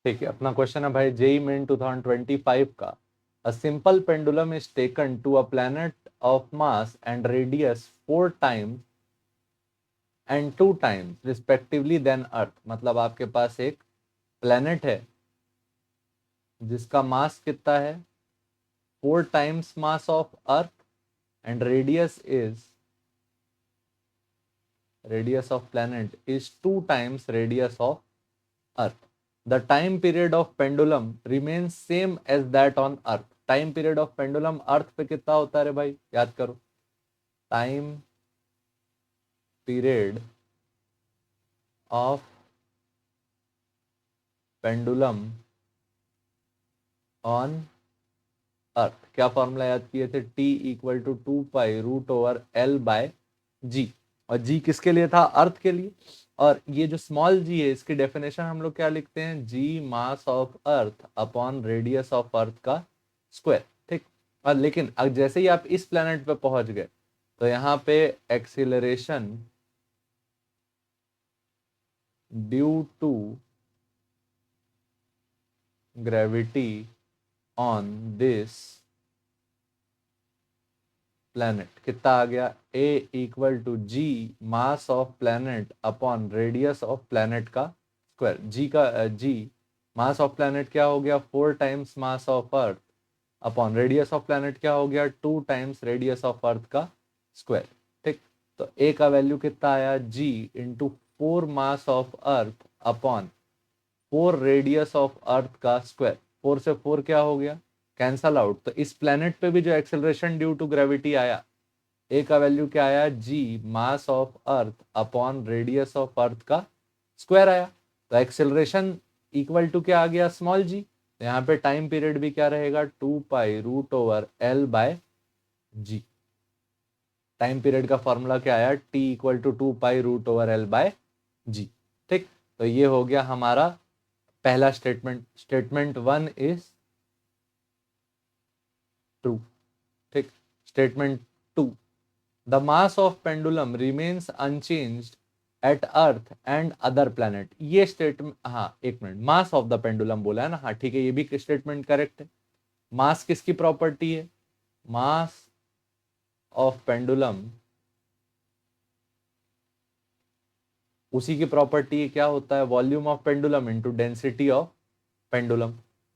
ठीक है, अपना क्वेश्चन है भाई जेई मेन 2025 का। A simple pendulum is taken to a planet of mass and radius 4 times and 2 times respectively than earth. मतलब आपके पास एक प्लैनेट है जिसका मास कितना है, 4 times mass of earth, and radius of planet is 2 times radius of earth. The time period of pendulum remains same as that on earth. Time period of pendulum earth पे कितना होता है रे भाई, याद करो। Time period of pendulum on earth, क्या formula याद किए थे, T equal to 2 pi root over L by G. और जी किसके लिए था, अर्थ के लिए। और ये जो स्मॉल जी है इसकी डेफिनेशन हम लोग क्या लिखते हैं, G mass of earth upon radius of earth का स्क्वायर। ठीक। और लेकिन अब जैसे ही आप इस प्लेनेट पे पहुंच गए तो यहाँ पे acceleration due to gravity on this planet कितना आ गया, a equal to G mass of planet upon radius of planet का स्क्वायर। जी का जी मास ऑफ प्लैनेट क्या हो गया, 4 times mass of earth upon radius of planet क्या हो गया, 2 टाइम्स रेडियस ऑफ अर्थ का स्क्वायर। ठीक। तो ए का वैल्यू कितना आया, G into 4 mass of earth upon 4 radius of earth का स्क्वायर। 4 से 4 क्या हो गया, कैंसल आउट। तो इस प्लेनेट पे भी जो एक्सेलरेशन ड्यू टू ग्रेविटी आया, ए का वैल्यू क्या आया, G mass of earth upon radius of earth का स्क्वायर आया। तो एक्सेलरेशन इक्वल टू क्या आ गया, स्मॉल जी। तो यहाँ पे टाइम पीरियड भी क्या रहेगा, 2 pi root over L by G. Time period का फॉर्मूला क्या आया, T equal to 2 pi root over L by G. ठीक। तो ये हो गया हमारा पहला स्टेटमेंट। Statement 1 is true. ठीक। Statement 2, the mass of pendulum remains unchanged at earth and other planet. ये स्टेटमेंट, हाँ एक minute, mass of the pendulum बोला है ना, हाँ ठीक है, ये भी स्टेटमेंट करेक्ट है। मास किसकी प्रॉपर्टी है, मास ऑफ पेंडुलम उसी की प्रॉपर्टी है, क्या होता है, volume of pendulum into density of pendulum.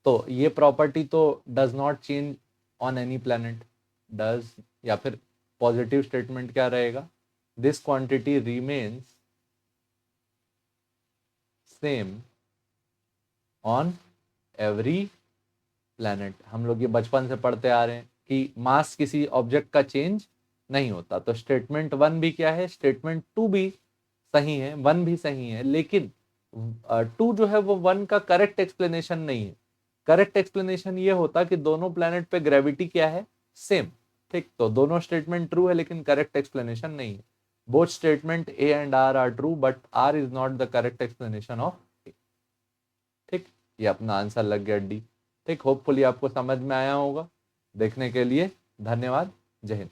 तो ये प्रॉपर्टी तो does not change on any planet. Does, या फिर पॉजिटिव स्टेटमेंट क्या रहेगा, this quantity remains same on every planet. हम लोग ये बचपन से पढ़ते आ रहे हैं कि मास किसी ऑब्जेक्ट का चेंज नहीं होता। तो स्टेटमेंट 1 भी क्या है, स्टेटमेंट 2 भी सही है, 1 भी सही है, लेकिन 2 जो है वो 1 का करेक्ट एक्सप्लेनेशन नहीं है। करेक्ट एक्सप्लेनेशन ये होता कि दोनों प्लैनेट पे ग्रेविटी क्या है, सेम। ठीक। तो दोनों स्टेटमेंट ट्रू है लेकिन करेक्ट एक्सप्लेनेशन नहीं है। Both statement A and R true but R is not the correct explanation of A. ठीक। ये अपना आंसर लग गया डी। ठीक। होपफुली आपको समझ में आया होगा। देखने के लिए धन्यवाद। जय हिंद।